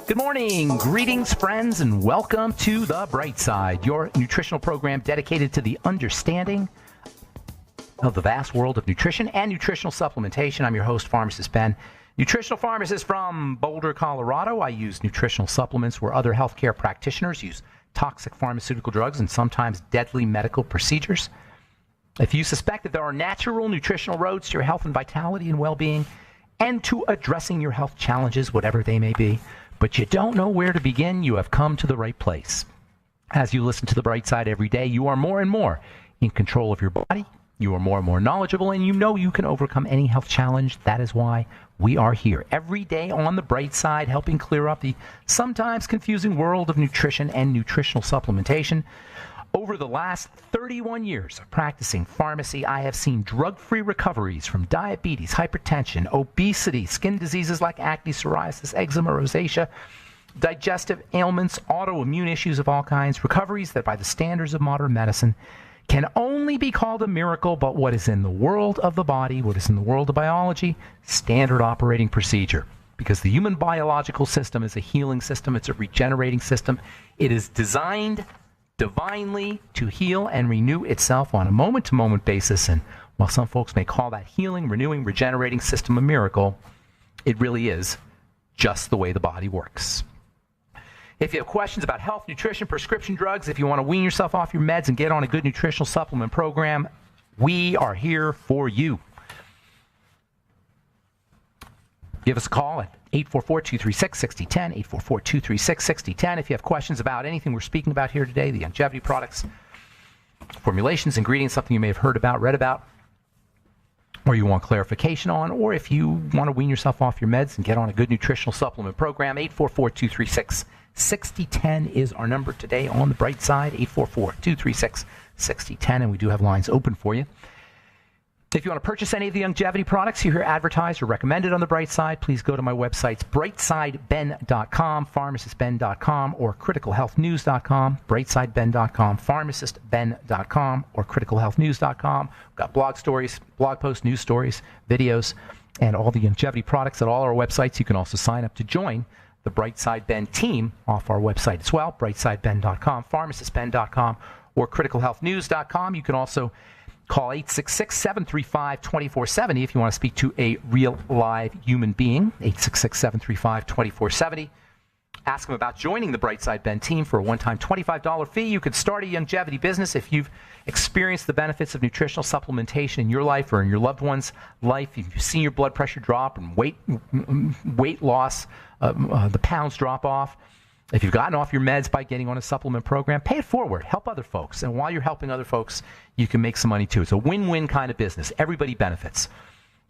Good morning, greetings, friends, and welcome to The Bright Side, your nutritional program dedicated to the understanding of the vast world of nutrition and nutritional supplementation. I'm your host, Pharmacist Ben, nutritional pharmacist from Boulder, Colorado. I use nutritional supplements where other healthcare practitioners use toxic pharmaceutical drugs and sometimes deadly medical procedures. If you suspect that there are natural nutritional roads to your health and vitality and well-being and to addressing your health challenges, whatever they may be, but you don't know where to begin, you have come to the right place. As you listen to The Bright Side every day, you are more and more in control of your body. You are more and more knowledgeable, and you know you can overcome any health challenge. That is why we are here every day on The Bright Side, helping clear up the sometimes confusing world of nutrition and nutritional supplementation. Over the last 31 years of practicing pharmacy, I have seen drug-free recoveries from diabetes, hypertension, obesity, skin diseases like acne, psoriasis, eczema, rosacea, digestive ailments, autoimmune issues of all kinds, recoveries that by the standards of modern medicine can only be called a miracle, but what is in the world of the body, what is in the world of biology, standard operating procedure. Because the human biological system is a healing system, it's a regenerating system. It is designed divinely to heal and renew itself on a moment-to-moment basis. And while some folks may call that healing, renewing, regenerating system a miracle, it really is just the way the body works. If you have questions about health, nutrition, prescription drugs, if you want to wean yourself off your meds and get on a good nutritional supplement program, we are here for you. Give us a call at 844-236-6010, 844-236-6010. If you have questions about anything we're speaking about here today, the longevity products, formulations, ingredients, something you may have heard about, read about, or you want clarification on, or if you want to wean yourself off your meds and get on a good nutritional supplement program, 844-236-6010 is our number today on The Bright Side, 844-236-6010, and we do have lines open for you. If you want to purchase any of the longevity products you hear advertised or recommended on The Bright Side, please go to my websites, brightsideben.com, pharmacistben.com, or criticalhealthnews.com, brightsideben.com, pharmacistben.com, or criticalhealthnews.com. We've got blog stories, blog posts, news stories, videos, and all the longevity products at all our websites. You can also sign up to join the Bright Side Ben team off our website as well, brightsideben.com, pharmacistben.com, or criticalhealthnews.com. You can also call 866-735-2470 if you want to speak to a real live human being, 866-735-2470. Ask them about joining the Bright Side Ben team for a one-time $25 fee. You could start a longevity business if you've experienced the benefits of nutritional supplementation in your life or in your loved one's life. If you've seen your blood pressure drop and weight loss, the pounds drop off. If you've gotten off your meds by getting on a supplement program, pay it forward. Help other folks. And while you're helping other folks, you can make some money too. It's a win-win kind of business. Everybody benefits.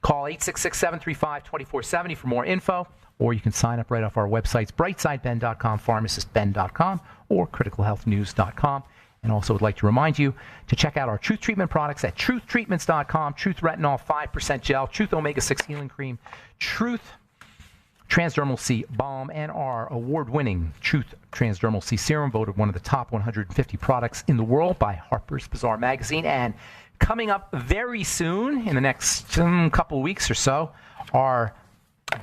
Call 866-735-2470 for more info, or you can sign up right off our websites, brightsideben.com, pharmacistben.com, or criticalhealthnews.com. And also would like to remind you to check out our Truth Treatment products at truthtreatments.com, Truth Retinol 5% Gel, Truth Omega-6 Healing Cream, Truth Transdermal C Balm, and our award-winning Truth Transdermal C Serum, voted one of the top 150 products in the world by Harper's Bazaar magazine. And coming up very soon, in the next couple of weeks or so, our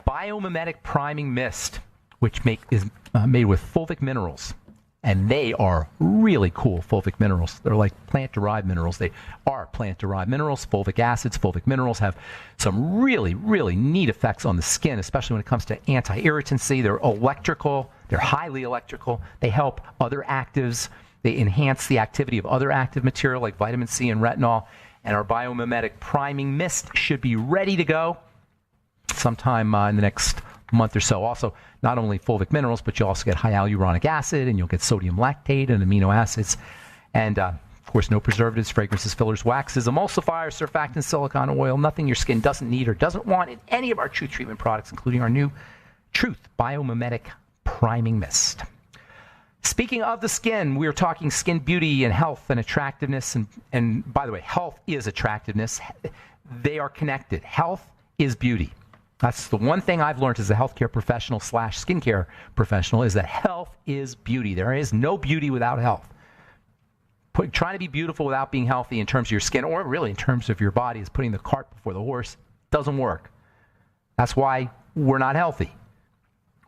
Biomimetic Priming Mist, which is made with fulvic minerals. And they are really cool fulvic minerals. They're like plant-derived minerals. They are plant-derived minerals. Fulvic acids, fulvic minerals have some really, really neat effects on the skin, especially when it comes to anti-irritancy. They're electrical. They're highly electrical. They help other actives. They enhance the activity of other active material like vitamin C and retinol. And our Biomimetic Priming Mist should be ready to go sometime in the next month or so. Also, not only fulvic minerals, but you'll also get hyaluronic acid, and you'll get sodium lactate and amino acids. And, of course, no preservatives, fragrances, fillers, waxes, emulsifiers, surfactants, silicone oil, nothing your skin doesn't need or doesn't want in any of our Truth Treatment products, including our new Truth Biomimetic Priming Mist. Speaking of the skin, we are talking skin beauty and health and attractiveness. And by the way, health is attractiveness. They are connected. Health is beauty. That's the one thing I've learned as a healthcare professional / skincare professional, is that health is beauty. There is no beauty without health. Trying to be beautiful without being healthy in terms of your skin, or really in terms of your body, is putting the cart before the horse. Doesn't work. That's why we're not healthy.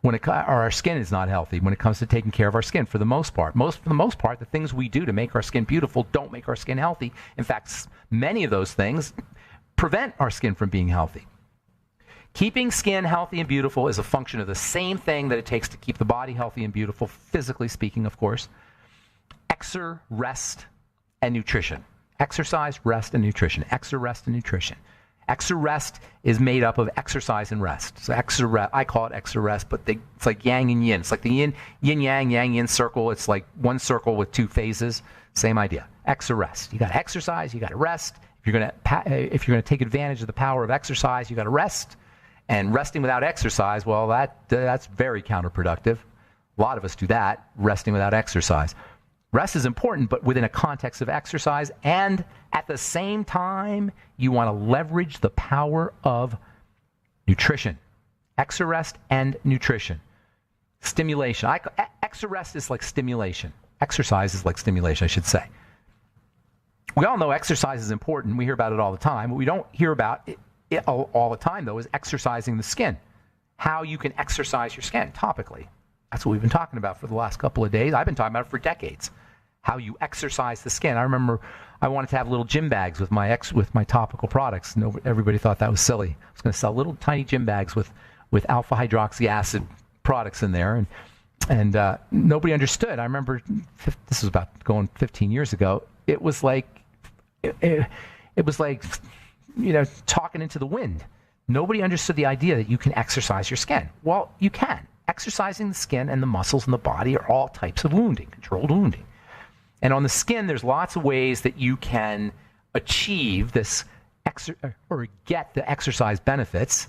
Or our skin is not healthy when it comes to taking care of our skin for the most part. For the most part, the things we do to make our skin beautiful don't make our skin healthy. In fact, many of those things prevent our skin from being healthy. Keeping skin healthy and beautiful is a function of the same thing that it takes to keep the body healthy and beautiful, physically speaking, of course. Rest, and nutrition. Exercise, rest, and nutrition. Rest, and nutrition. Rest is made up of exercise and rest. So I call it rest, but it's like yang and yin. It's like the yin yang yin circle. It's like one circle with two phases. Same idea. Rest. You got to exercise. You got to rest. If you're going to take advantage of the power of exercise, you got to rest. And resting without exercise, well, that's very counterproductive. A lot of us do that. Resting without exercise. Rest is important, but within a context of exercise, and at the same time, you want to leverage the power of nutrition. Rest and nutrition. Stimulation. Rest is like stimulation. Exercise is like stimulation, I should say. We all know exercise is important. We hear about it all the time. What we don't hear about it all the time, though, is exercising the skin. How you can exercise your skin topically. That's what we've been talking about for the last couple of days. I've been talking about it for decades. How you exercise the skin. I remember I wanted to have little gym bags with my topical products. Everybody thought that was silly. I was going to sell little tiny gym bags with alpha hydroxy acid products in there, and nobody understood. I remember this was about going 15 years ago. It was like talking into the wind. Nobody understood the idea that you can exercise your skin. Well, you can. Exercising the skin and the muscles in the body are all types of wounding, controlled wounding. And on the skin, there's lots of ways that you can achieve this or get the exercise benefits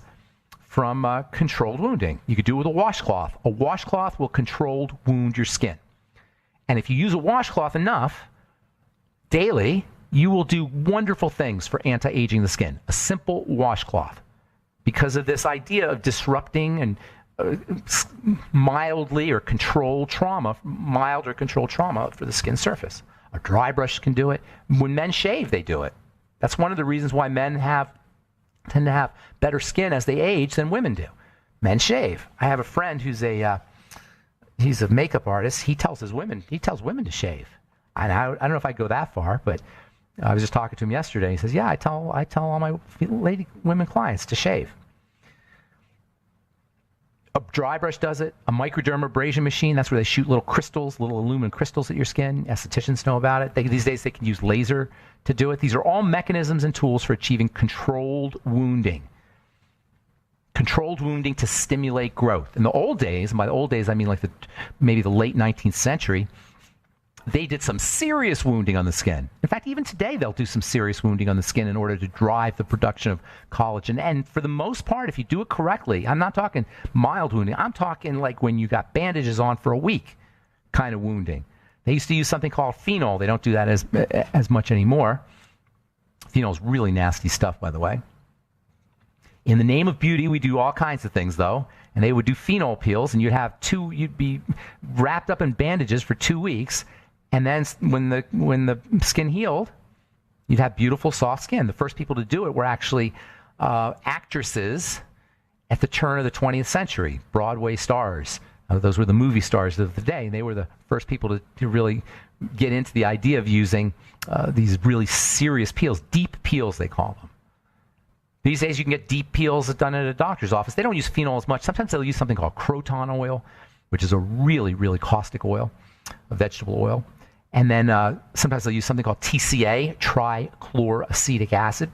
from controlled wounding. You could do it with a washcloth. A washcloth will controlled wound your skin. And if you use a washcloth enough daily, you will do wonderful things for anti-aging the skin. A simple washcloth. Because of this idea of disrupting and mild or controlled trauma for the skin surface. A dry brush can do it. When men shave, they do it. That's one of the reasons why men tend to have better skin as they age than women do. Men shave. I have a friend who's he's a makeup artist. He tells women to shave. And I don't know if I go that far, but I was just talking to him yesterday. He says, "Yeah, I tell all my women clients to shave." A dry brush does it. A microdermabrasion machine, that's where they shoot little aluminum crystals at your skin. Estheticians know about it. These days they can use laser to do it. These are all mechanisms and tools for achieving controlled wounding. Controlled wounding to stimulate growth. In the old days, and by the old days I mean like maybe the late 19th century, they did some serious wounding on the skin. In fact, even today, they'll do some serious wounding on the skin in order to drive the production of collagen. And for the most part, if you do it correctly, I'm not talking mild wounding. I'm talking like when you got bandages on for a week kind of wounding. They used to use something called phenol. They don't do that as much anymore. Phenol is really nasty stuff, by the way. In the name of beauty, we do all kinds of things, though. And they would do phenol peels, and you'd be wrapped up in bandages for 2 weeks. And then when the skin healed, you'd have beautiful, soft skin. The first people to do it were actually actresses at the turn of the 20th century, Broadway stars. Those were the movie stars of the day. They were the first people to really get into the idea of using these really serious peels, deep peels they call them. These days you can get deep peels done at a doctor's office. They don't use phenol as much. Sometimes they'll use something called croton oil, which is a really, really caustic oil, a vegetable oil. And then sometimes they'll use something called TCA, trichloroacetic acid.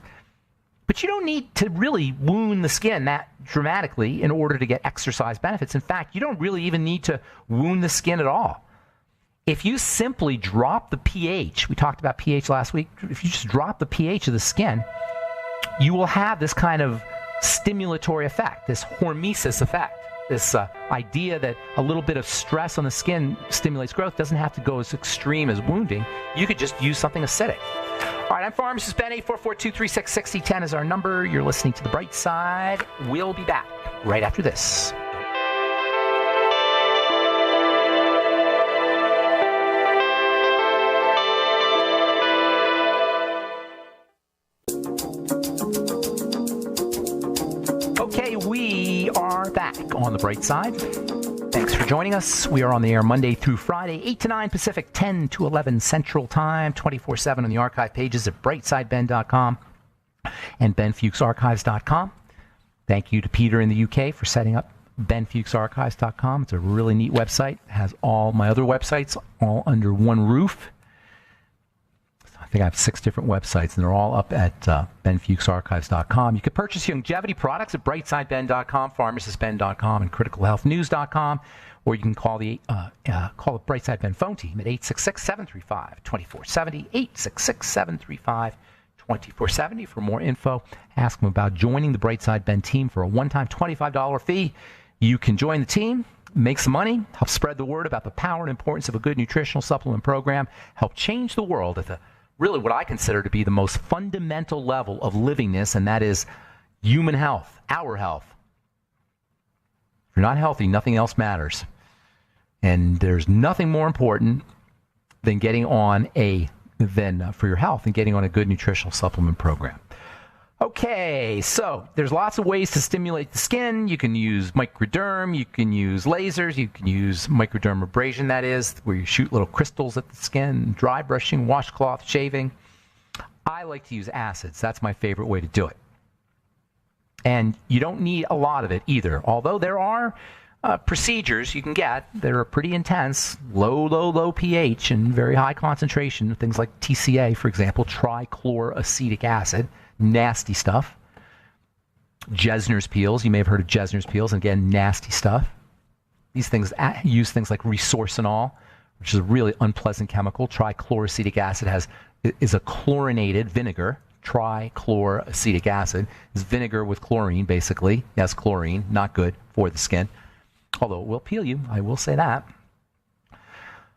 But you don't need to really wound the skin that dramatically in order to get exercise benefits. In fact, you don't really even need to wound the skin at all. If you simply drop the pH, we talked about pH last week, if you just drop the pH of the skin, you will have this kind of stimulatory effect, this hormesis effect. This idea that a little bit of stress on the skin stimulates growth doesn't have to go as extreme as wounding. You could just use something acidic. All right, I'm Pharmacist Ben. 844-236-6010 is our number. You're listening to The Bright Side. We'll be back right after this. back on the bright side. Thanks for joining us. We are on the air Monday through Friday, 8 to 9 Pacific, 10 to 11 Central Time, 24/7 on the archive pages at brightsideben.com and benfuchsarchives.com. Thank you to Peter in the UK for setting up benfuchsarchives.com. It's a really neat website. It has all my other websites all under one roof. I think I have 6 different websites, and they're all up at benfuchsarchives.com. You can purchase longevity products at brightsideben.com, pharmacistben.com, and criticalhealthnews.com, or you can call the Brightside Ben phone team at 866-735-2470, 866-735-2470 for more info. Ask them about joining the Brightside Ben team for a one-time $25 fee. You can join the team, make some money, help spread the word about the power and importance of a good nutritional supplement program, help change the world at the really what I consider to be the most fundamental level of livingness, and that is human health, our health. If you're not healthy, nothing else matters. And there's nothing more important than for your health and getting on a good nutritional supplement program. Okay, so there's lots of ways to stimulate the skin. You can use microderm, you can use lasers, you can use microdermabrasion, that is, where you shoot little crystals at the skin, dry brushing, washcloth, shaving. I like to use acids. That's my favorite way to do it. And you don't need a lot of it either, although there are procedures you can get that are pretty intense, low pH and very high concentration, things like TCA, for example, trichloroacetic acid. Nasty stuff. Jesner's peels. You may have heard of Jesner's peels. And again, nasty stuff. These things use things like resorcinol, which is a really unpleasant chemical. Trichloroacetic acid is a chlorinated vinegar. Trichloroacetic acid is vinegar with chlorine, basically. Yes, chlorine. Not good for the skin. Although it will peel you. I will say that.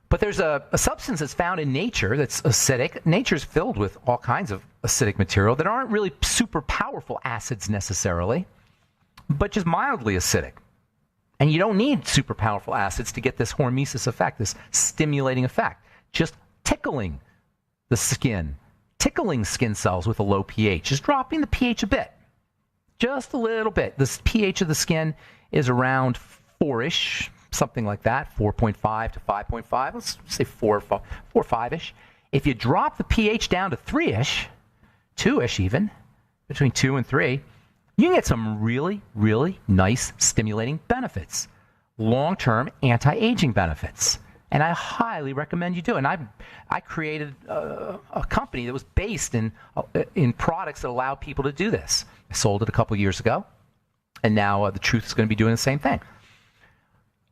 But there's a substance that's found in nature that's acidic. Nature's filled with all kinds of acidic material that aren't really super powerful acids necessarily, but just mildly acidic. And you don't need super powerful acids to get this hormesis effect, this stimulating effect. Just tickling the skin, tickling skin cells with a low pH, just dropping the pH a bit, just a little bit. The pH of the skin is around 4-ish, something like that, 4.5 to 5.5. Let's say 4 or 5-ish. If you drop the pH down to 3-ish, 2-ish even, between 2 and 3, you can get some really, really nice stimulating benefits, long-term anti-aging benefits. And I highly recommend you do it. And I created a company that was based in products that allow people to do this. I sold it a couple years ago, and now the Truth is going to be doing the same thing.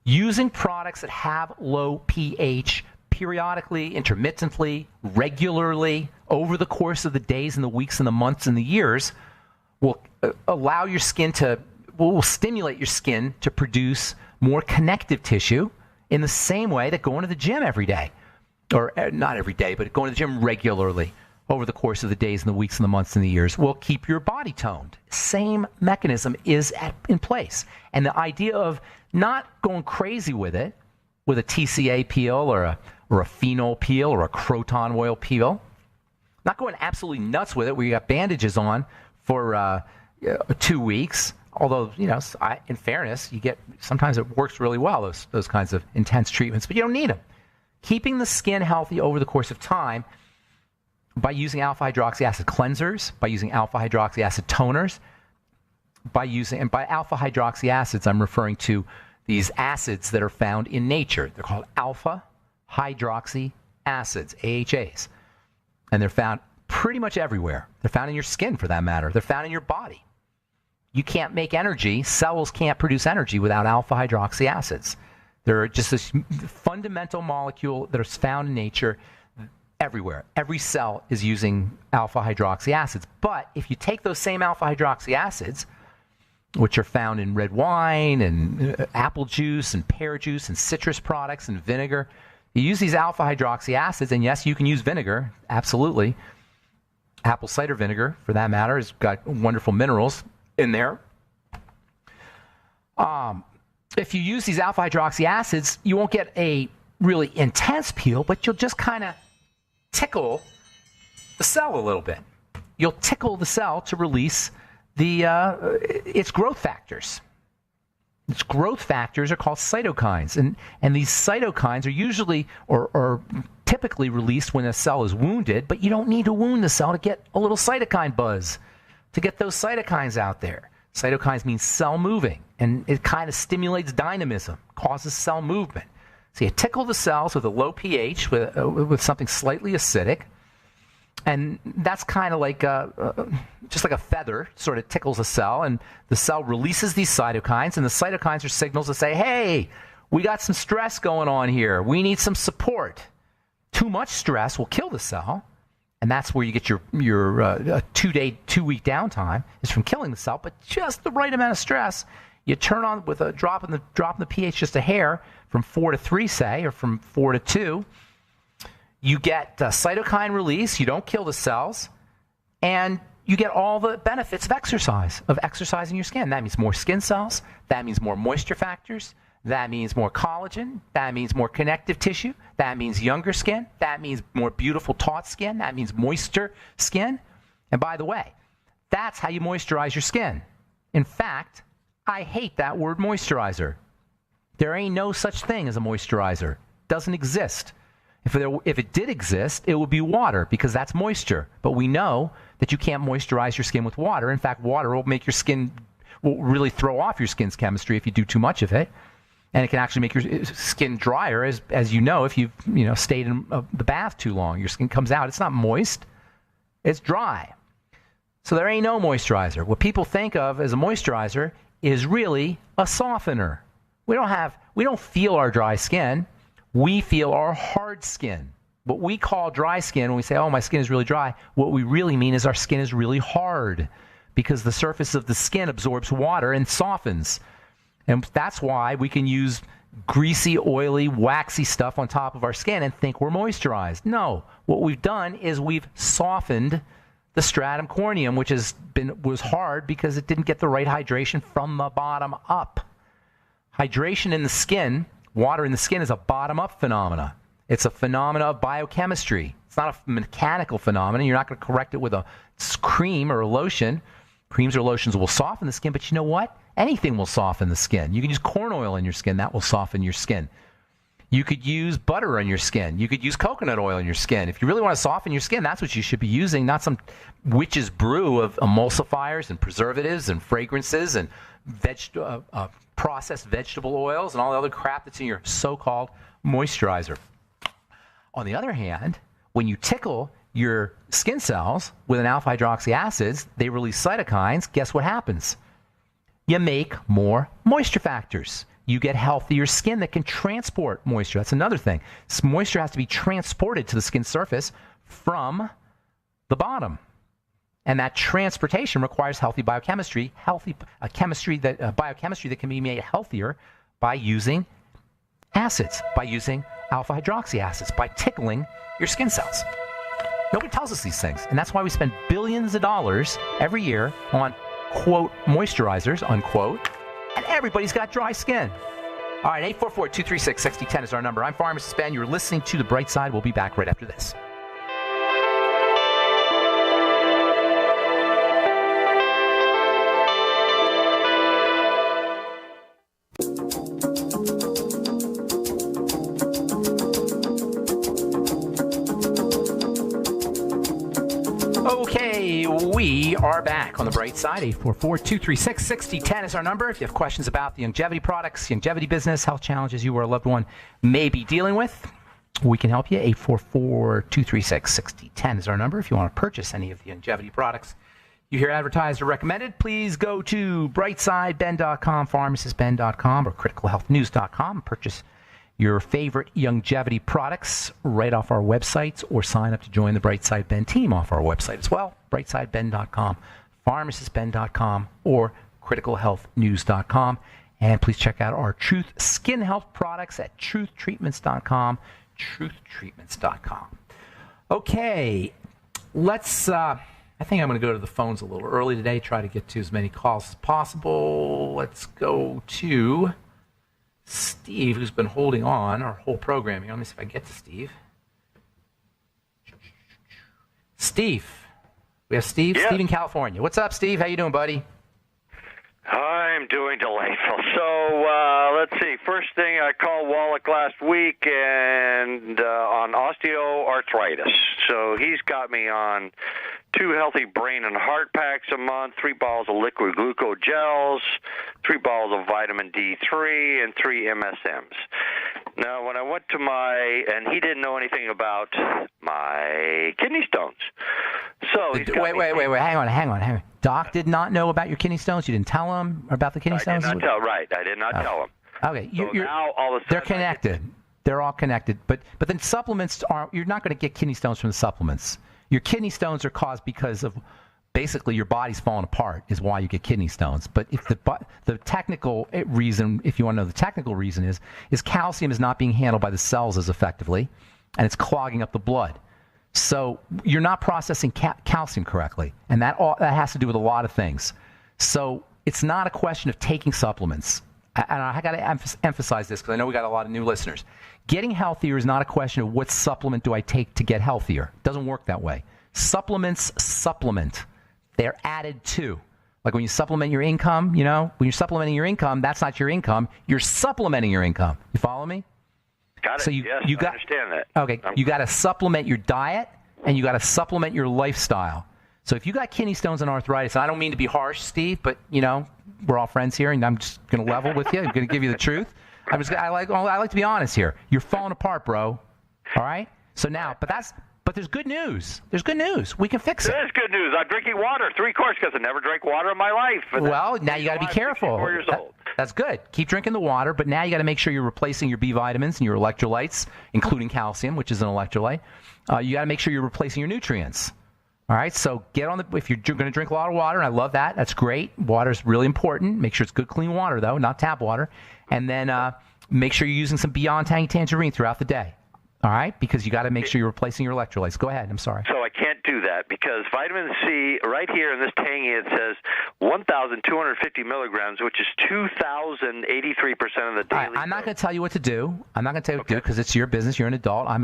Using products that have low pH periodically, intermittently, regularly, over the course of the days and the weeks and the months and the years will allow your skin will stimulate your skin to produce more connective tissue in the same way that going to the gym every day, or not every day, but going to the gym regularly over the course of the days and the weeks and the months and the years will keep your body toned. Same mechanism is in place. And the idea of not going crazy with it, with a TCA peel or a phenol peel or a croton oil peel, not going absolutely nuts with it where you got bandages on for 2 weeks. Although, in fairness, sometimes it works really well, those kinds of intense treatments, but you don't need them. Keeping the skin healthy over the course of time by using alpha hydroxy acid cleansers, by using alpha hydroxy acid toners, by alpha hydroxy acids, I'm referring to these acids that are found in nature. They're called alpha hydroxy acids, AHAs. And they're found pretty much everywhere. They're found in your skin, for that matter. They're found in your body. You can't make energy. Cells can't produce energy without alpha hydroxy acids. They're just this fundamental molecule that is found in nature everywhere. Every cell is using alpha hydroxy acids. But if you take those same alpha hydroxy acids, which are found in red wine and apple juice and pear juice and citrus products and vinegar, you use these alpha hydroxy acids, and yes, you can use vinegar, absolutely. Apple cider vinegar, for that matter, has got wonderful minerals in there. If you use these alpha hydroxy acids, you won't get a really intense peel, but you'll just kind of tickle the cell a little bit. You'll tickle the cell to release its growth factors. Its growth factors are called cytokines, and these cytokines are usually or typically released when a cell is wounded, but you don't need to wound the cell to get a little cytokine buzz, to get those cytokines out there. Cytokines mean cell moving, and it kind of stimulates dynamism, causes cell movement. So you tickle the cells with a low pH, with something slightly acidic, and that's kind of like just like a feather sort of tickles a cell, and the cell releases these cytokines, and the cytokines are signals that say, hey, we got some stress going on here. We need some support. Too much stress will kill the cell, and that's where you get your 2-week downtime is from killing the cell, but just the right amount of stress. You turn on with a drop in the pH just a hair from 4 to 3, say, or from 4 to 2. You get cytokine release. You don't kill the cells, and you get all the benefits of exercising your skin. That means more skin cells. That means more moisture factors. That means more collagen. That means more connective tissue. That means younger skin. That means more beautiful taut skin. That means moister skin. And by the way, that's how you moisturize your skin. In fact, I hate that word moisturizer. There ain't no such thing as a moisturizer. Doesn't exist. If it did exist, it would be water, because that's moisture. But we know that you can't moisturize your skin with water. In fact, water will really throw off your skin's chemistry if you do too much of it. And it can actually make your skin drier, as you know, if you've stayed in the bath too long. Your skin comes out. It's not moist. It's dry. So there ain't no moisturizer. What people think of as a moisturizer is really a softener. We don't feel our dry skin. We feel our hard skin. What we call dry skin, when we say, oh, my skin is really dry, what we really mean is our skin is really hard, because the surface of the skin absorbs water and softens. And that's why we can use greasy, oily, waxy stuff on top of our skin and think we're moisturized. No, what we've done is we've softened the stratum corneum, which was hard because it didn't get the right hydration from the bottom up. Hydration in the skin, water in the skin, is a bottom-up phenomena. It's a phenomena of biochemistry. It's not a mechanical phenomenon. You're not going to correct it with a cream or a lotion. Creams or lotions will soften the skin, but you know what? Anything will soften the skin. You can use corn oil in your skin. That will soften your skin. You could use butter on your skin. You could use coconut oil in your skin. If you really want to soften your skin, that's what you should be using, not some witch's brew of emulsifiers and preservatives and fragrances and processed vegetable oils and all the other crap that's in your so-called moisturizer. On the other hand, when you tickle your skin cells with an alpha-hydroxy acids, they release cytokines. Guess what happens? You make more moisture factors. You get healthier skin that can transport moisture. That's another thing. Moisture has to be transported to the skin surface from the bottom. And that transportation requires healthy biochemistry, biochemistry that can be made healthier by using acids, by using alpha-hydroxy acids, by tickling your skin cells. Nobody tells us these things. And that's why we spend billions of dollars every year on, quote, moisturizers, unquote, and everybody's got dry skin. All right, 844-236-6010 is our number. I'm Pharmacist Ben. You're listening to The Bright Side. We'll be back right after this. Okay, we are back on The Bright Side. 844-236-6010 is our number. If you have questions about the longevity products, longevity business, health challenges you or a loved one may be dealing with, we can help you. 844-236-6010 is our number. If you want to purchase any of the longevity products you hear advertised or recommended, please go to brightsideben.com, pharmacistben.com, or criticalhealthnews.com. Purchase your favorite longevity products right off our websites, or sign up to join the Brightside Ben team off our website as well, brightsideben.com, pharmacistben.com, or criticalhealthnews.com. And please check out our Truth Skin Health products at truthtreatments.com, truthtreatments.com. Okay, let's, I think I'm going to go to the phones a little early today, try to get to as many calls as possible. Let's go to Steve, who's been holding on our whole program here. Let me see if I get to Steve. Steve. We have Steve. Yeah. Steve in California. What's up, Steve? How you doing, buddy? I'm doing delightful. So let's see. First thing, I called Wallach last week and on osteoarthritis. So he's got me on 2 healthy brain and heart packs a month, 3 bottles of liquid glucose gels, 3 bottles of vitamin D3, and 3 MSMs. Now, when I went to and he didn't know anything about my kidney stones. So wait, hang on. Doc did not know about your kidney stones? You didn't tell him about the kidney stones? I did not tell him. Okay, so now all of a sudden they're connected. They're all connected. But then supplements you're not going to get kidney stones from the supplements. Your kidney stones are caused because of basically your body's falling apart is why you get kidney stones. But if the technical reason, if you want to know the technical reason is calcium is not being handled by the cells as effectively, and it's clogging up the blood. So you're not processing calcium correctly, and that has to do with a lot of things. So it's not a question of taking supplements. And I got to emphasize this because I know we got a lot of new listeners. Getting healthier is not a question of what supplement do I take to get healthier. It doesn't work that way. Supplements supplement. They're added to. Like when you supplement your income, when you're supplementing your income, that's not your income. You're supplementing your income. You follow me? Got it. So I understand that. Okay. You got to supplement your diet and you got to supplement your lifestyle. So if you got kidney stones and arthritis, and I don't mean to be harsh, Steve, but we're all friends here, and I'm just going to level with you. I'm going to give you the truth. I like to be honest here. You're falling apart, bro. All right. So now, but there's good news. There's good news. We can fix it. There is good news. I'm drinking water, 3 quarts, because I never drank water in my life. Well, now you got to be careful. 4 years old. That's good. Keep drinking the water, but now you got to make sure you're replacing your B vitamins and your electrolytes, including calcium, which is an electrolyte. You got to make sure you're replacing your nutrients. All right, so get on if you're going to drink a lot of water, and I love that. That's great. Water's really important. Make sure it's good, clean water, though, not tap water. And then make sure you're using some Beyond Tangy Tangerine throughout the day. All right, because you got to make sure you're replacing your electrolytes. Go ahead. I'm sorry. So I can't do that because vitamin C, right here in this Tangy, it says 1,250 milligrams, which is 2,083% of the daily. I'm not going to tell you what to do. I'm not going to tell you what to do because it's your business. You're an adult. I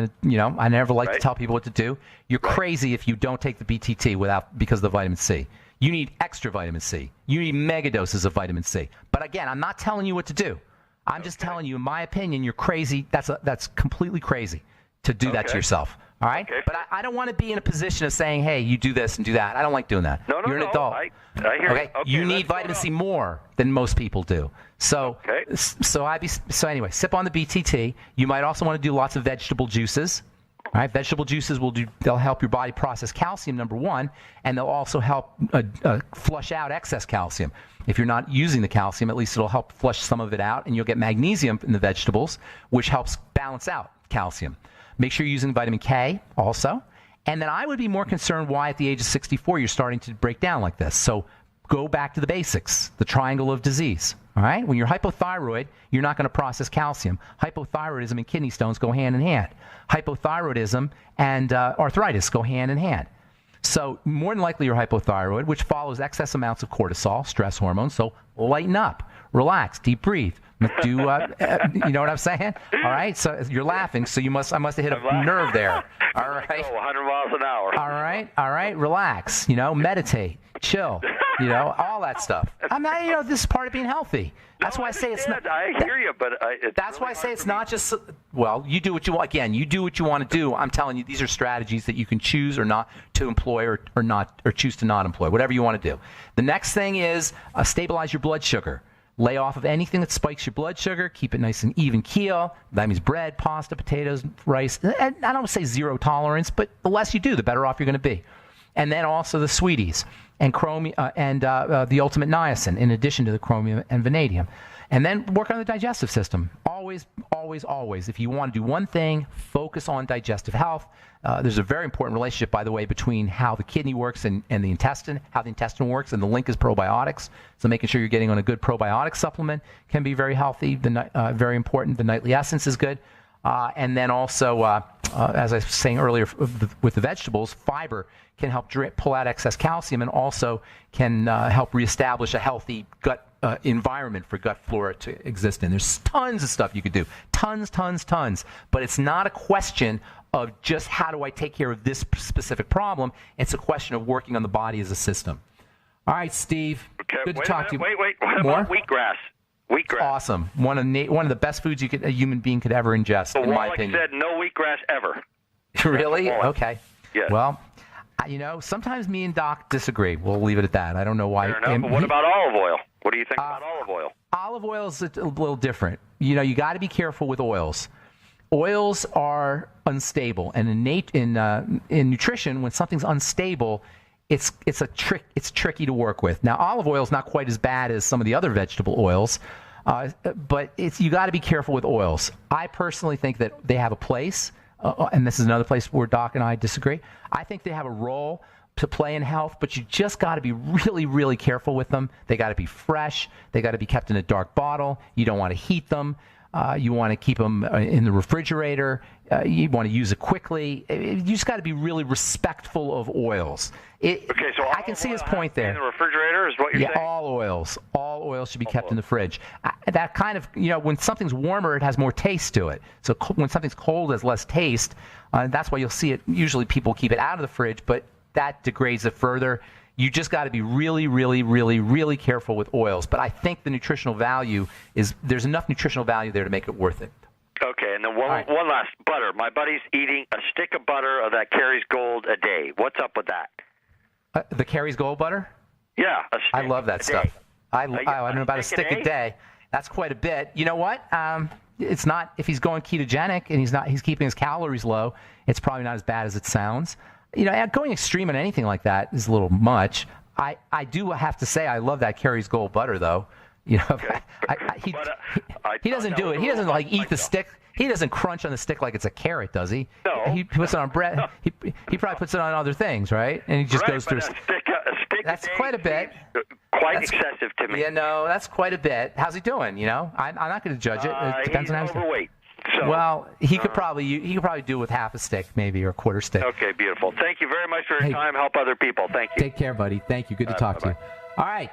never like to tell people what to do. You're crazy if you don't take the BTT because of the vitamin C. You need extra vitamin C. You need mega doses of vitamin C. But again, I'm not telling you what to do. I'm just telling you, in my opinion, you're crazy. That's completely crazy to do that to yourself. All right? Okay. But I don't want to be in a position of saying, hey, you do this and do that. I don't like doing that. No, you're an adult. I hear you. Okay, you need vitamin C more than most people do. So, so anyway, sip on the BTT. You might also want to do lots of vegetable juices. All right, vegetable juices they'll help your body process calcium, number one, and they'll also help flush out excess calcium. If you're not using the calcium, at least it'll help flush some of it out, and you'll get magnesium in the vegetables, which helps balance out calcium. Make sure you're using vitamin K also. And then I would be more concerned why at the age of 64 you're starting to break down like this. So go back to the basics, the triangle of disease. All right? When you're hypothyroid, you're not going to process calcium. Hypothyroidism and kidney stones go hand in hand. Hypothyroidism and arthritis go hand in hand. So more than likely you're hypothyroid, which follows excess amounts of cortisol, stress hormones. So lighten up, relax, deep breathe. Do you know what I'm saying? All right. So you're laughing. So I must have hit a nerve there. All right. 100 miles an hour. All right. Relax. Meditate, chill. All that stuff. I'm not. This is part of being healthy. That's why I say it's not. I hear you, but that's why I say it's not just. Well, you do what you want. Again, you do what you want to do. I'm telling you, these are strategies that you can choose or not to employ, or choose to not employ. Whatever you want to do. The next thing is stabilize your blood sugar. Lay off of anything that spikes your blood sugar. Keep it nice and even keel. That means bread, pasta, potatoes, rice. And I don't say zero tolerance, but the less you do, the better off you're going to be. And then also the sweeties and the ultimate niacin, in addition to the chromium and vanadium. And then work on the digestive system. Always, always, always. If you want to do one thing, focus on digestive health. There's a very important relationship, by the way, between how the kidney works and the intestine, how the intestine works, and the link is probiotics. So making sure you're getting on a good probiotic supplement can be very healthy, very important. The nightly essence is good. And then also, as I was saying earlier, with the vegetables, fiber can help pull out excess calcium and also can help reestablish a healthy gut environment for gut flora to exist in. There's tons of stuff you could do. Tons. But it's not a question of just how do I take care of this specific problem. It's a question of working on the body as a system. All right, Steve. Okay, Good to talk to you. Wait. What More? about wheatgrass? Wheatgrass. Awesome. One of the best foods a human being could ever ingest, So in my Wallach opinion. said no wheatgrass ever. Really? Wallach. Okay. Yes. Well, sometimes me and Doc disagree. We'll leave it at that. I don't know why. Fair enough. But what about olive oil? What do you think about olive oil? Olive oil is a little different. You got to be careful with oils. Oils are unstable, and in nutrition, when something's unstable, it's tricky to work with. Now, olive oil is not quite as bad as some of the other vegetable oils, but you got to be careful with oils. I personally think that they have a place, and this is another place where Doc and I disagree. I think they have a role to play in health, but you just got to be really, really careful with them. They got to be fresh. They got to be kept in a dark bottle. You don't want to heat them. You want to keep them in the refrigerator. You want to use it quickly. You just got to be really respectful of oils. Okay, so I can see his point there. In the refrigerator is what you're saying? Yeah, all oils should be kept in the fridge. That kind of, when something's warmer, it has more taste to it. So when something's cold, it has less taste. That's why you'll see it. Usually people keep it out of the fridge, but that degrades it further. You just got to be really, really, really, really careful with oils. But I think the nutritional value there's enough nutritional value there to make it worth it. Okay, and then one last, butter. My buddy's eating a stick of butter of that Kerry's Gold a day. What's up with that? The Kerry's Gold butter? Yeah, a stick. I love that stuff. I know about a stick a day. That's quite a bit. You know what? It's not, if he's going ketogenic and he's keeping his calories low, it's probably not as bad as it sounds. Going extreme on anything like that is a little much. I do have to say I love that Kerry's Gold butter, though. Okay. He doesn't do it. He doesn't eat the stick. He doesn't crunch on the stick like it's a carrot, does he? No. He puts it on bread. No. He probably puts it on other things, right? And he just goes through. A stick that's quite a bit. Quite excessive to me. Yeah, no, that's quite a bit. How's he doing? I'm not going to judge it. It depends on how he's overweight. So, well, he could probably do it with half a stick, maybe, or a quarter stick. Okay, beautiful. Thank you very much for your time. Help other people. Thank you. Take care, buddy. Thank you. Good to talk to you. All right.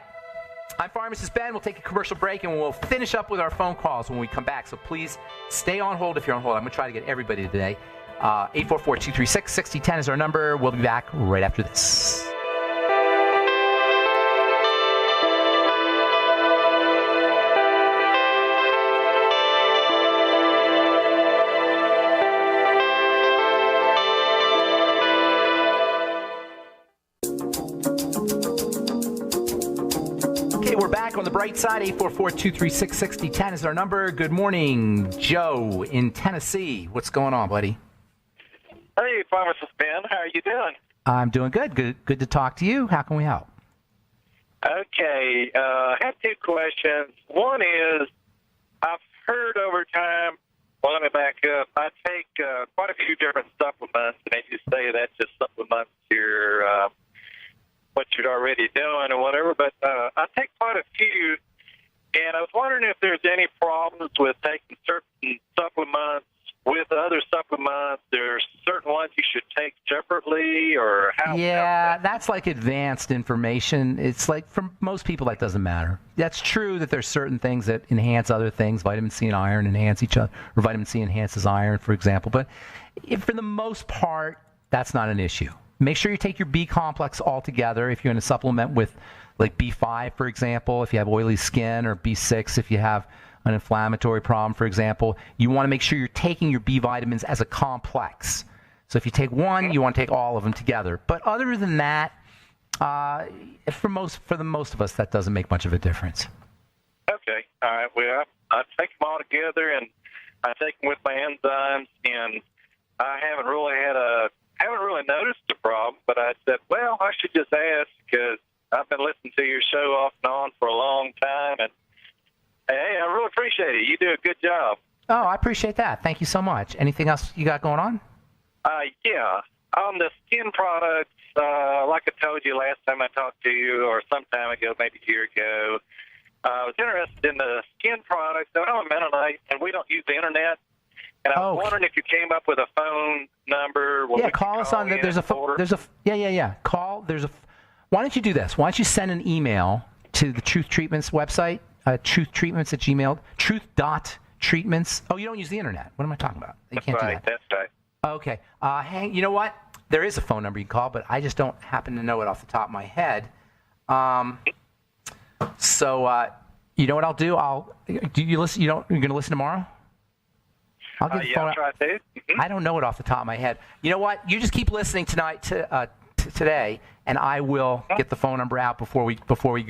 I'm Pharmacist Ben. We'll take a commercial break, and we'll finish up with our phone calls when we come back. So please stay on hold if you're on hold. I'm going to try to get everybody today. 844-236-6010 is our number. We'll be back right after this. On the bright side, 844-236-6010 is our number. Good morning, Joe in Tennessee. What's going on, buddy? Hey, Pharmacist Ben. How are you doing? I'm doing good. Good to talk to you. How can we help? Okay. I have two questions. One is, I've heard over time, well, let me back up. I take quite a few different supplements, and they just say that just supplements your what you're already doing or whatever, but I take quite a few, and I was wondering if there's any problems with taking certain supplements with other supplements. There's certain ones you should take separately, or how? Yeah, that's like advanced information. It's like for most people that doesn't matter. That's true that there's certain things that enhance other things. Vitamin C and iron enhance each other, or vitamin C enhances iron, for example. But for the most part, that's not an issue. Make sure you take your B complex altogether if you're going to supplement with like B5, for example, if you have oily skin, or B6 if you have an inflammatory problem, for example. You want to make sure you're taking your B vitamins as a complex. So if you take one, you want to take all of them together. But other than that, for the most of us, that doesn't make much of a difference. Okay. All right. Well, I take them all together, and I take them with my enzymes, and I haven't really noticed the problem, but I said, well, I should just ask because I've been listening to your show off and on for a long time, and hey, I really appreciate it. You do a good job. Oh, I appreciate that. Thank you so much. Anything else you got going on? Yeah. On the skin products, like I told you last time I talked to you, or some time ago, maybe a year ago, I was interested in the skin products. I don't Mennonite, and we don't use the internet. And I was wondering if you came up with a phone number. Call us on. Why don't you do this? Why don't you send an email to the Truth Treatments website, truthtreatments@gmail, truth.treatments. Oh, you don't use the internet. What am I talking about? You can't do that. That's right. Okay. You know what? There is a phone number you can call, but I just don't happen to know it off the top of my head. So you know what I'll do? Do you listen? You're going to listen tomorrow? I'll give the phone. I'll try to. Mm-hmm. I don't know it off the top of my head. You know what? You just keep listening tonight today, and I will get the phone number out before we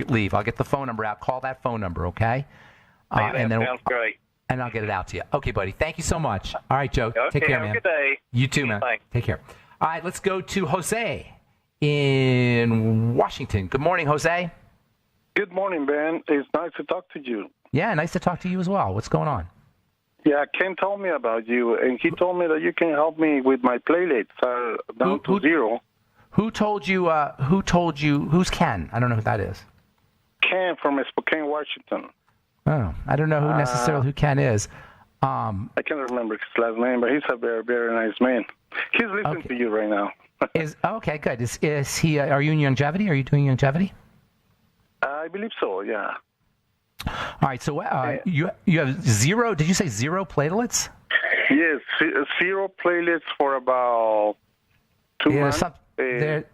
leave. I'll get the phone number out. Call that phone number, okay? And then sounds great. And I'll get it out to you. Okay, buddy. Thank you so much. All right, Joe. Okay, take care, man. Have a good day. You too, man. Thanks. Take care. All right, let's go to Jose in Washington. Good morning, Jose. Good morning, Ben. It's nice to talk to you. Yeah, nice to talk to you as well. What's going on? Yeah, Ken told me about you, and he told me that you can help me with my platelets down to zero. Who told you? Who's Ken? I don't know who that is. Ken from Spokane, Washington. Oh, I don't know who Ken is. I can't remember his last name, but he's a very, very nice man. He's listening to you right now. Okay, good. Is he? Are you in longevity? Are you doing longevity? I believe so. Yeah. All right. So you have zero. Did you say zero platelets? Yes, zero platelets for about 2 months.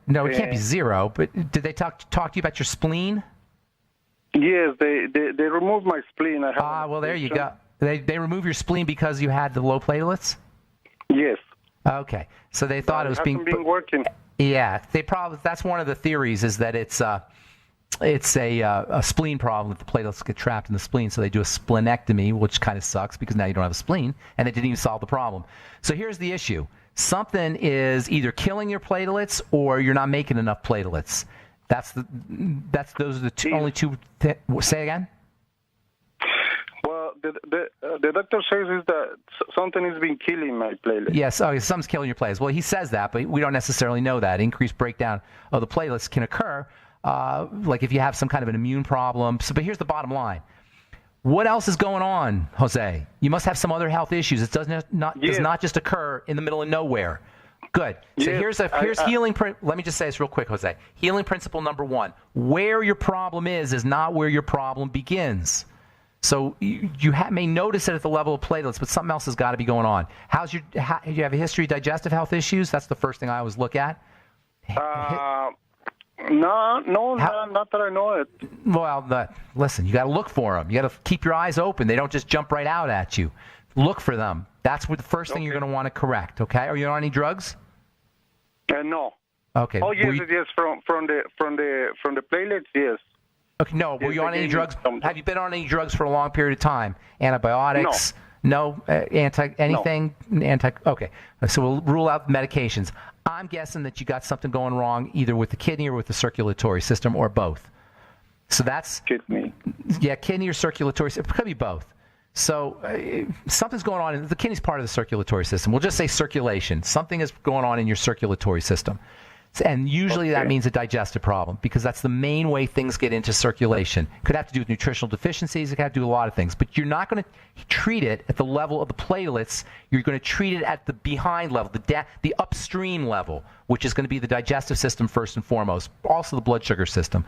No, it can't be zero. But did they talk to you about your spleen? Yes, they removed my spleen. Well, there you go. They removed your spleen because you had the low platelets? Yes. Okay. So they thought it was being working. Yeah, that's one of the theories is that it's a spleen problem that the platelets get trapped in the spleen, so they do a splenectomy, which kind of sucks because now you don't have a spleen, and it didn't even solve the problem. So here's the issue. Something is either killing your platelets or you're not making enough platelets. Those are the only two. Say again. Well, the doctor says is that something has been killing my platelets. Yes, something's killing your platelets. Well, he says that, but we don't necessarily know that. Increased breakdown of the platelets can occur, like if you have some kind of an immune problem. But here's the bottom line. What else is going on, Jose? You must have some other health issues. It does not just occur in the middle of nowhere. Good. So here's healing. Let me just say this real quick, Jose. Healing principle number 1: where your problem is not where your problem begins. So you may notice it at the level of platelets, but something else has got to be going on. Do you have a history of digestive health issues? That's the first thing I always look at. No, not that I know it. Well, listen, you got to look for them. You got to keep your eyes open. They don't just jump right out at you. Look for them. That's the first thing you're going to want to correct. Okay? Are you on any drugs? No. Okay. Oh yes, yes. From the platelets, yes. Okay. No. Were you on any drugs? Have you been on any drugs for a long period of time? Antibiotics? No. Anything? No. Okay. So we'll rule out medications. I'm guessing that you got something going wrong either with the kidney or with the circulatory system or both. So that's kidney. Yeah, kidney or circulatory system. It could be both. So something's going on. The kidney's part of the circulatory system. We'll just say circulation. Something is going on in your circulatory system. And usually that means a digestive problem because that's the main way things get into circulation. It could have to do with nutritional deficiencies. It could have to do with a lot of things. But you're not going to treat it at the level of the platelets. You're going to treat it at the behind level, the upstream level, which is going to be the digestive system first and foremost. Also the blood sugar system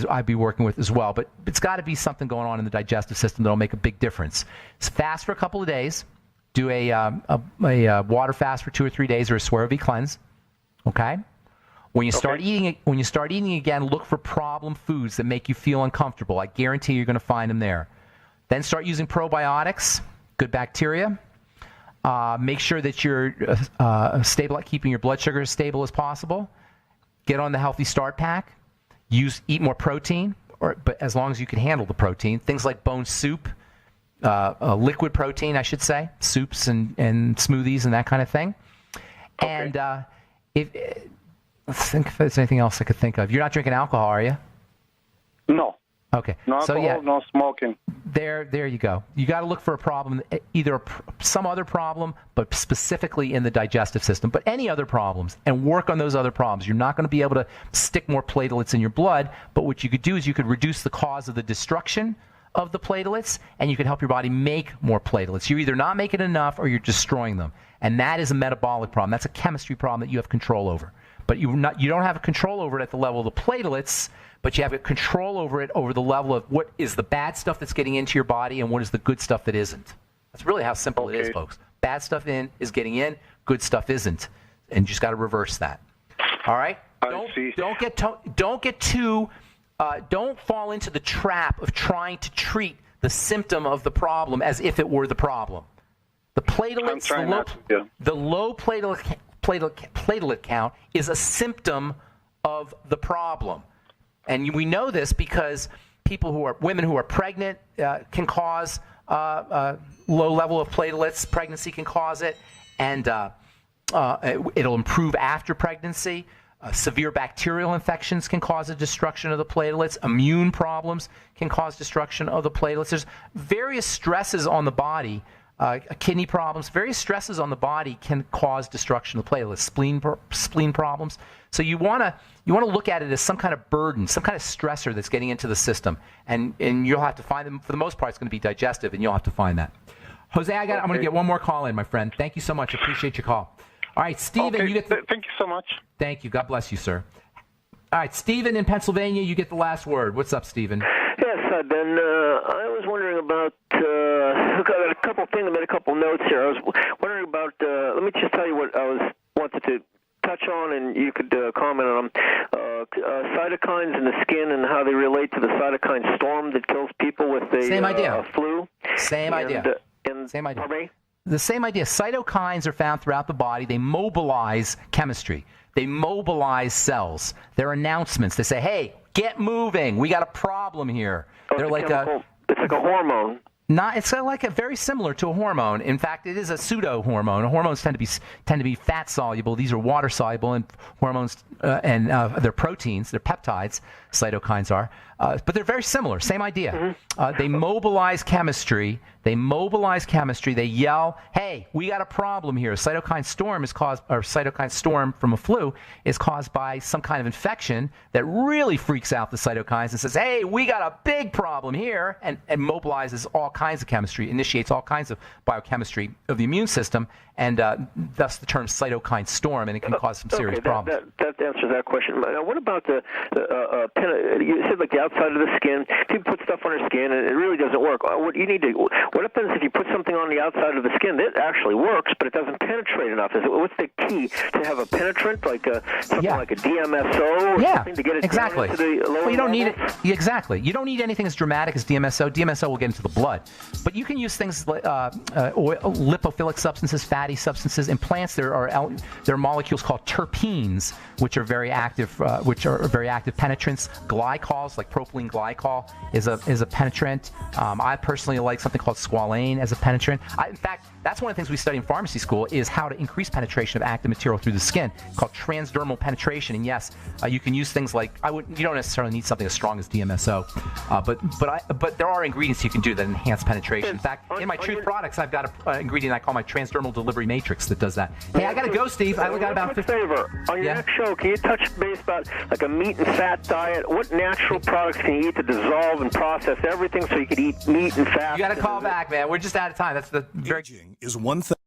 I'd be working with as well. But it's got to be something going on in the digestive system that will make a big difference. Fast for a couple of days. Do a water fast for 2 or 3 days or a Swear V cleanse. Okay? When you start eating again, look for problem foods that make you feel uncomfortable. I guarantee you're going to find them there. Then start using probiotics, good bacteria. Make sure that you're keeping your blood sugar as stable as possible. Get on the Healthy Start Pack. Eat more protein, but as long as you can handle the protein. Things like bone soup, liquid protein, I should say, soups and smoothies and that kind of thing. Okay. And let's think if there's anything else I could think of. You're not drinking alcohol, are you? No. Okay. No alcohol, no smoking. There you go. You got to look for a problem, either some other problem, but specifically in the digestive system, but any other problems, and work on those other problems. You're not going to be able to stick more platelets in your blood, but what you could do is you could reduce the cause of the destruction of the platelets, and you can help your body make more platelets. You're either not making enough or you're destroying them, and that is a metabolic problem. That's a chemistry problem that you have control over. But you don't have control over it at the level of the platelets, but you have control over it over the level of what is the bad stuff that's getting into your body and what is the good stuff that isn't. That's really how simple it is, folks. Bad stuff is getting in, good stuff isn't, and you just got to reverse that. All right? Don't get too don't fall into the trap of trying to treat the symptom of the problem as if it were the problem. The platelets, the low platelet count is a symptom of the problem. And we know this because women who are pregnant can cause low level of platelets. Pregnancy can cause it, and it'll improve after pregnancy. Severe bacterial infections can cause a destruction of the platelets. Immune problems can cause destruction of the platelets. There's various stresses on the body, kidney problems, various stresses on the body can cause destruction of the platelets, spleen problems. So you want to look at it as some kind of burden, some kind of stressor that's getting into the system, and you'll have to find them. For the most part, it's going to be digestive, and you'll have to find that. Jose, I'm going to get one more call in, my friend. Thank you so much. Appreciate your call. All right, Stephen, you get thank you so much. Thank you. God bless you, sir. All right, Stephen in Pennsylvania, you get the last word. What's up, Stephen? Yes, Ben. I was wondering about I've got a couple things. I made a couple notes here. I was wondering about. Let me just tell you what I wanted to touch on, and you could comment on them. Cytokines in the skin and how they relate to the cytokine storm that kills people with the flu. Same idea. Same idea. Pardon me? The same idea. Cytokines are found throughout the body. They mobilize chemistry. They mobilize cells. They're announcements. They say, hey, get moving. We got a problem here. They're like it's like a hormone. It's like very similar to a hormone. In fact, it is a pseudo hormone. Hormones tend to be fat soluble. These are water soluble, and hormones and they're proteins. They're peptides. Cytokines are, but they're very similar. Same idea. Mm-hmm. They mobilize chemistry. They yell, "Hey, we got a problem here." Cytokine storm from a flu is caused by some kind of infection that really freaks out the cytokines and says, "Hey, we got a big problem here," and mobilizes all kinds of chemistry, initiates all kinds of biochemistry of the immune system, and thus the term cytokine storm, and it can cause some serious problems. That answers that question. Now, what about you said like the outside of the skin? People put stuff on their skin, and it really doesn't work. What happens if you put something on the outside of the skin? It actually works, but it doesn't penetrate enough. What's the key to have a penetrant, like something like a DMSO or something to get it down into the lower you don't need it. levels? Exactly. You don't need anything as dramatic as DMSO. DMSO will get into the blood. But you can use things like lipophilic substances, fatty substances. In plants, there are molecules called terpenes, which are very active penetrants. Glycols, like propylene glycol, is a penetrant. I personally like something called squalane as a penetrant. In fact, that's one of the things we study in pharmacy school is how to increase penetration of active material through the skin, called transdermal penetration. And yes, you can use things like you don't necessarily need something as strong as DMSO, but there are ingredients you can do that enhance penetration. In fact, in my Truth products, I've got an ingredient I call my transdermal delivery matrix that does that. Hey, I gotta go, Steve. I only got about 50. Favor on your next show. Can you touch base about like a meat and fat diet? What natural products can you eat to dissolve and process everything so you could eat meat and fat? You got to call back, man. We're just out of time. That's the very. Aging is one thing.